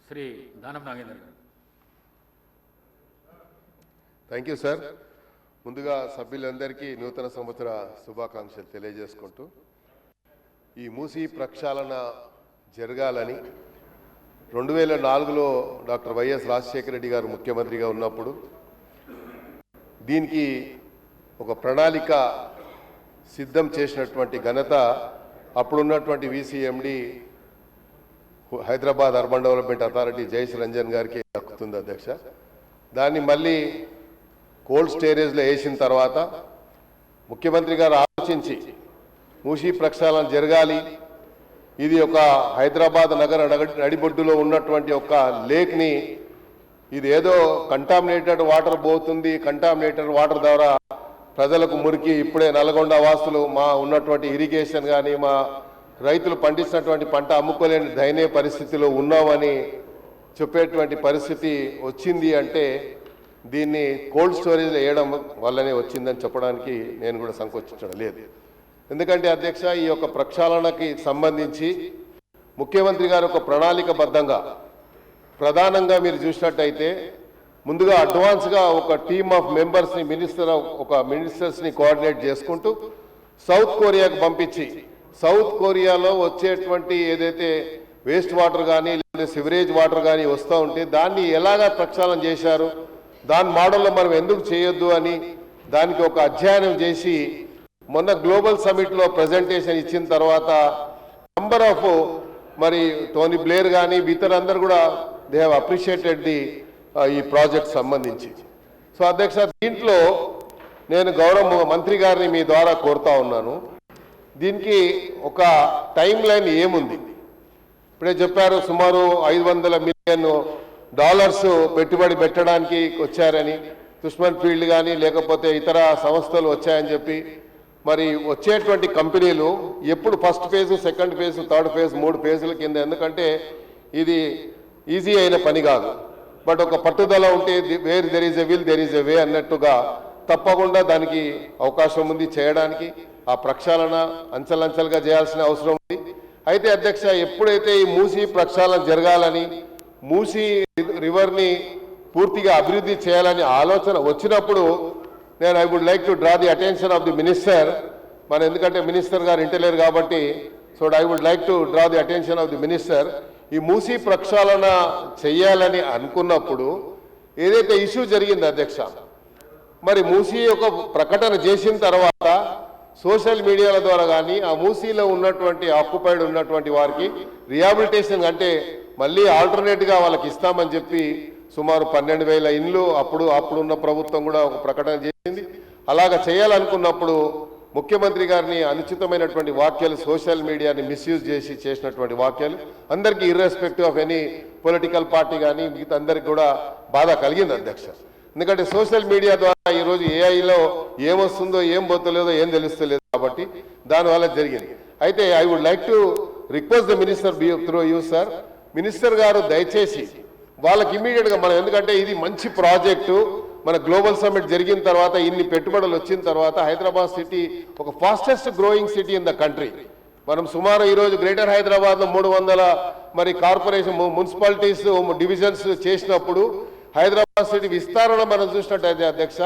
శ్రీ దానం నాగేందర్ గారు. Thank you sir. ముందుగా సభ్యులందరికీ నూతన సంవత్సర శుభాకాంక్షలు తెలియజేసుకుంటూ, ఈ మూసీ ప్రక్షాళన జరగాలని 2004లో డాక్టర్ వైఎస్ రాజశేఖర రెడ్డి గారు ముఖ్యమంత్రిగా ఉన్నప్పుడు దీనికి ఒక ప్రణాళిక సిద్ధం చేసినటువంటి ఘనత అప్పుడున్నటువంటి VC MD Hyderabad urban development authority Jayesh Ranjan గారికి దక్కుతుంది అధ్యక్ష. దాన్ని మళ్ళీ కోల్డ్ స్టోరేజ్లో వేసిన తర్వాత ముఖ్యమంత్రి గారు ఆలోచించి మూసీ ప్రక్షాళన జరగాలి, ఇది ఒక హైదరాబాద్ నగర నడిబొడ్డులో ఉన్నటువంటి ఒక లేక్ని, ఇది ఏదో కంటామినేటెడ్ వాటర్ పోతుంది, కంటామినేటెడ్ వాటర్ ద్వారా ప్రజలకు మురికి, ఇప్పుడే నల్గొండ వాసులు మా ఉన్నటువంటి ఇరిగేషన్ కానీ మా రైతులు పండించినటువంటి పంట అమ్ముకోలేని దయనీయ పరిస్థితిలో ఉన్నామని చెప్పేటువంటి పరిస్థితి వచ్చింది. అంటే దీన్ని కోల్డ్ స్టోరేజ్లో వేయడం వల్లనే వచ్చిందని చెప్పడానికి నేను కూడా సంకోచించడం లేదు. ఎందుకంటే అధ్యక్ష, ఈ యొక్క ప్రక్షాళనకి సంబంధించి ముఖ్యమంత్రి గారు ఒక ప్రణాళికబద్ధంగా ప్రధానంగా మీరు చూసినట్టయితే ముందుగా అడ్వాన్స్గా ఒక టీమ్ ఆఫ్ మెంబర్స్ని మినిస్టర్స్ని కోఆర్డినేట్ చేసుకుంటూ సౌత్ కొరియాకు పంపించి, సౌత్ కొరియాలో వచ్చేటువంటి ఏదైతే వేస్ట్ వాటర్ కానీ లేదా సివరేజ్ వాటర్ కానీ వస్తూ ఉంటే దాన్ని ఎలాగా ప్రక్షాళన చేశారు, దాని మోడల్లో మనం ఎందుకు చేయొద్దు అని దానికి ఒక అధ్యయనం చేసి మొన్న గ్లోబల్ సమిట్లో ప్రజెంటేషన్ ఇచ్చిన తర్వాత నంబర్ ఆఫ్ మరి టోనీ బ్లేర్ కానీ ఇతరులందరూ కూడా దే హ్యావ్ అప్రిషియేటెడ్ ఈ ప్రాజెక్ట్ సంబంధించి. సో అధ్యక్ష, దీంట్లో నేను గౌరవ మంత్రి గారిని మీ ద్వారా కోరుతా ఉన్నాను, దీనికి ఒక టైం లైన్ ఏముంది? ఇప్పుడే చెప్పారు సుమారు $500 మిలియన్ పెట్టుబడి పెట్టడానికి వచ్చారని, దుష్మన్ ఫీల్డ్ కానీ లేకపోతే ఇతర సంస్థలు వచ్చాయని చెప్పి. మరి వచ్చేటువంటి కంపెనీలు ఎప్పుడు first phase, second phase, third phase, 3 ఫేజుల కింద, ఎందుకంటే ఇది ఈజీ అయిన పని కాదు. బట్ ఒక పట్టుదల ఉంటే where there is a will there is a way అన్నట్టుగా తప్పకుండా దానికి అవకాశం ఉంది చేయడానికి. ఆ ప్రక్షాళన అంచెలంచెలుగా చేయాల్సిన అవసరం ఉంది. అయితే అధ్యక్ష, ఎప్పుడైతే ఈ మూసీ ప్రక్షాళన జరగాలని, మూసీ రివర్ని పూర్తిగా అభివృద్ధి చేయాలని ఆలోచన వచ్చినప్పుడు నేను I would like to draw the attention of the minister. మన ఎందుకంటే మినిస్టర్ గారు ఇంటలేరు కాబట్టి, so I would like to draw the attention of the minister. ఈ మూసీ ప్రక్షాళన చెయ్యాలని అనుకున్నప్పుడు ఏదైతే ఇష్యూ జరిగింది అధ్యక్ష, మరి మూసీ ఒక ప్రకటన చేసిన తర్వాత సోషల్ మీడియాల ద్వారా కానీ ఆ మూసీలో ఉన్నటువంటి ఆక్యుపైడ్ ఉన్నటువంటి వారికి రిహాబిలిటేషన్ అంటే మళ్ళీ ఆల్టర్నేట్గా వాళ్ళకి ఇస్తామని చెప్పి సుమారు 12,000 ఇండ్లు అప్పుడున్న ప్రభుత్వం కూడా ఒక ప్రకటన చేసింది. అలాగ చేయాలనుకున్నప్పుడు ముఖ్యమంత్రి గారిని అనుచితమైనటువంటి వాక్యాలు, సోషల్ మీడియాని మిస్యూజ్ చేసి చేసినటువంటి వాక్యాలు అందరికీ irrespective of any political party కానీ మిగతా అందరికి కూడా బాధ కలిగింది అధ్యక్ష. ఎందుకంటే సోషల్ మీడియా ద్వారా ఈరోజు ఏఐలో ఏమొస్తుందో ఏం పోతలేదో ఏం తెలుస్తలేదు కాబట్టి దానివల్ల జరిగింది. అయితే I would like to request the minister through you sir, minister గారు దయచేసి వాళ్ళకి ఇమీడియట్గా మనం, ఎందుకంటే ఇది మంచి ప్రాజెక్టు, మన గ్లోబల్ సమ్మిట్ జరిగిన తర్వాత ఇన్ని పెట్టుబడులు వచ్చిన తర్వాత హైదరాబాద్ సిటీ ఒక fastest growing city in the country. మనం సుమారు ఈరోజు గ్రేటర్ హైదరాబాద్లో 300 మరి కార్పొరేషన్ మున్సిపాలిటీస్ డివిజన్స్ చేసినప్పుడు హైదరాబాద్ సిటీ విస్తరణ మనం చూసినట్టయితే అధ్యక్ష,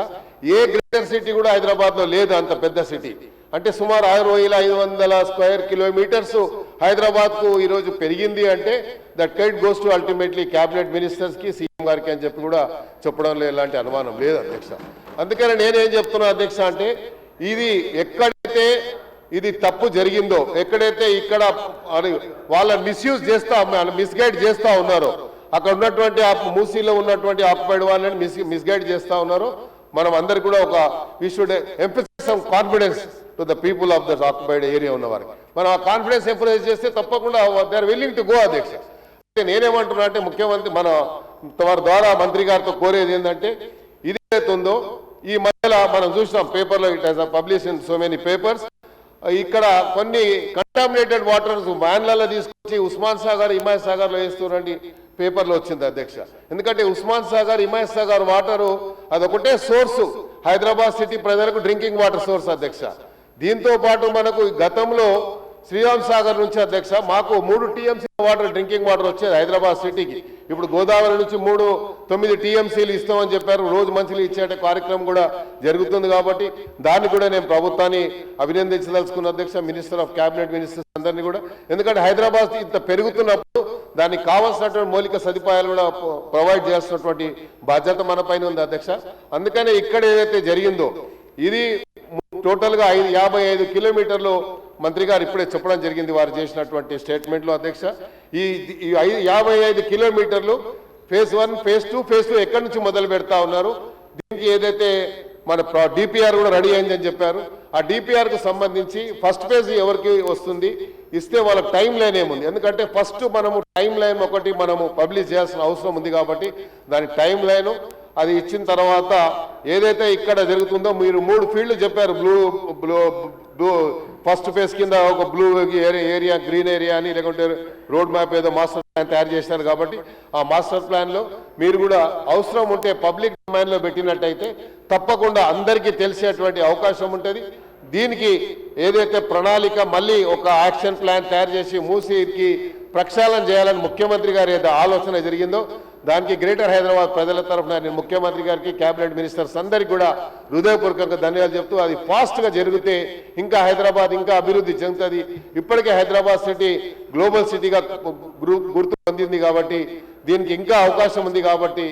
ఏ గ్రేటర్ సిటీ కూడా హైదరాబాద్లో లేదు అంత పెద్ద సిటీ. అంటే సుమారు 6,500 స్క్వేర్ కిలోమీటర్స్ హైదరాబాద్కు ఈరోజు పెరిగింది. అంటే that credit goes to ultimately cabinet మినిస్టర్స్కి, సీఎం గారికి అని చెప్పి కూడా చెప్పడంలో ఎలాంటి అనుమానం లేదు అధ్యక్ష. అందుకని నేనేం చెప్తున్నా అధ్యక్ష అంటే, ఇది ఎక్కడైతే ఇది తప్పు జరిగిందో, ఎక్కడైతే ఇక్కడ వాళ్ళ మిస్యూజ్ చేస్తా మిస్గైడ్ చేస్తూ ఉన్నారో, అక్కడ ఉన్నటువంటి మూసీలో ఉన్నటువంటి ఆక్యుపైడ్ వాళ్ళని మిస్గైడ్ చేస్తూ ఉన్నారో, మనం అందరికి కూడా ఒక we should emphasize some confidence to the people of the occupied area ఉన్న వారికి. మనం ఆ కాన్ఫిడెన్స్ ఎంఫసైజ్ చేస్తే తప్పకుండా they are willing to go అధ్యక్ష. నేనేమంటున్నా అంటే ముఖ్యమంత్రి మన వారి ద్వారా మంత్రి గారితో కోరేది ఏంటంటే, ఇది ఏదైతుందో ఈ మధ్యలో మనం చూసినాం పేపర్లో, it has publish in so many papers, ఇక్కడ కొన్ని కంటామినేటెడ్ వాటర్స్ వ్యాన్లలో తీసుకొచ్చి ఉస్మాన్ సాగర్, హిమాయత్ సాగర్లో వేస్తున్నారండి పేపర్లో వచ్చింది అధ్యక్ష. ఎందుకంటే ఉస్మాన్ సాగర్, హిమాయత్ సాగర్ వాటరు అదొకటే సోర్సు హైదరాబాద్ సిటీ ప్రజలకు డ్రింకింగ్ వాటర్ సోర్స్ అధ్యక్ష. దీంతో పాటు మనకు గతంలో శ్రీరామ్ సాగర్ నుంచి అధ్యక్ష మాకు 3 టీఎంసీ వాటర్ డ్రింకింగ్ వాటర్ వచ్చేది హైదరాబాద్ సిటీకి. ఇప్పుడు గోదావరి నుంచి 9 టీఎంసీలు ఇస్తామని చెప్పారు. రోజు మంచిలు ఇచ్చే కార్యక్రమం కూడా జరుగుతుంది. కాబట్టి దాన్ని కూడా నేను ప్రభుత్వాన్ని అభినందించదలుచుకున్న అధ్యక్ష, మినిస్టర్ ఆఫ్ క్యాబినెట్ మినిస్టర్స్ అందరినీ కూడా. ఎందుకంటే హైదరాబాద్ ఇంత పెరుగుతున్నప్పుడు దానికి కావాల్సినటువంటి మౌలిక సదుపాయాలు కూడా ప్రొవైడ్ చేస్తున్నటువంటి బాధ్యత మన పైన ఉంది అధ్యక్ష. అందుకనే ఇక్కడ ఏదైతే జరిగిందో ఇది టోటల్గా 55 కిలోమీటర్లు మంత్రి గారు ఇప్పుడే చెప్పడం జరిగింది వారు చేసినటువంటి స్టేట్మెంట్లో అధ్యక్ష. ఈ 55 కిలోమీటర్లు ఫేజ్ 1, ఫేజ్ 2, ఫేజ్ 2 ఎక్కడి నుంచి మొదలు పెడతా ఉన్నారు. దీనికి ఏదైతే మన డిపిఆర్ కూడా రెడీ అయిందని చెప్పారు. ఆ డిపిఆర్కు సంబంధించి ఫస్ట్ ఫేజ్ ఎవరికి వస్తుంది, ఇస్తే వాళ్ళకి టైం లైన్ ఏముంది. ఎందుకంటే ఫస్ట్ మనము టైం లైన్ ఒకటి మనము పబ్లిష్ చేయాల్సిన అవసరం ఉంది. కాబట్టి దాని టైం లైను అది ఇచ్చిన తర్వాత ఏదైతే ఇక్కడ జరుగుతుందో మీరు 3 ఫీల్డ్లు చెప్పారు. బ్లూ ఫస్ట్ ఫేజ్ కింద ఒక బ్లూ ఏరియా, గ్రీన్ ఏరియా అని, లేకుంటే రోడ్ మ్యాప్ ఏదో మాస్టర్ ప్లాన్ తయారు చేశారు. కాబట్టి ఆ మాస్టర్ ప్లాన్లో మీరు కూడా అవసరం ఉంటే పబ్లిక్ డొమైన్లో పెట్టినట్టయితే తప్పకుండా అందరికీ తెలిసేటువంటి అవకాశం ఉంటుంది. దీనికి ఏదైతే ప్రణాళిక మళ్ళీ ఒక యాక్షన్ ప్లాన్ తయారు చేసి మూసీకి ప్రక్షాళన చేయాలని ముఖ్యమంత్రి గారి ఏదో ఆలోచన జరిగిందో దానికి గ్రేటర్ హైదరాబాద్ ప్రజల తరఫున నేను ముఖ్యమంత్రి గారికి, క్యాబినెట్ మినిస్టర్స్ అందరికీ కూడా హృదయపూర్వకంగా ధన్యవాదాలు చెప్తూ అది ఫాస్ట్గా జరిగితే ఇంకా హైదరాబాద్ ఇంకా అభివృద్ధి చెందుతుంది. ఇప్పటికే హైదరాబాద్ సిటీ గ్లోబల్ సిటీగా గుర్తు పొందింది. కాబట్టి దీనికి ఇంకా అవకాశం ఉంది. కాబట్టి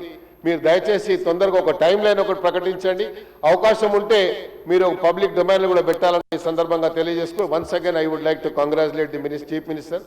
మీరు దయచేసి తొందరగా ఒక టైం లైన్ ఒకటి ప్రకటించండి. అవకాశం ఉంటే మీరు పబ్లిక్ డొమైన్లో కూడా పెట్టాలని ఈ సందర్భంగా తెలియజేస్తూ once again I would like to congratulate the chief minister.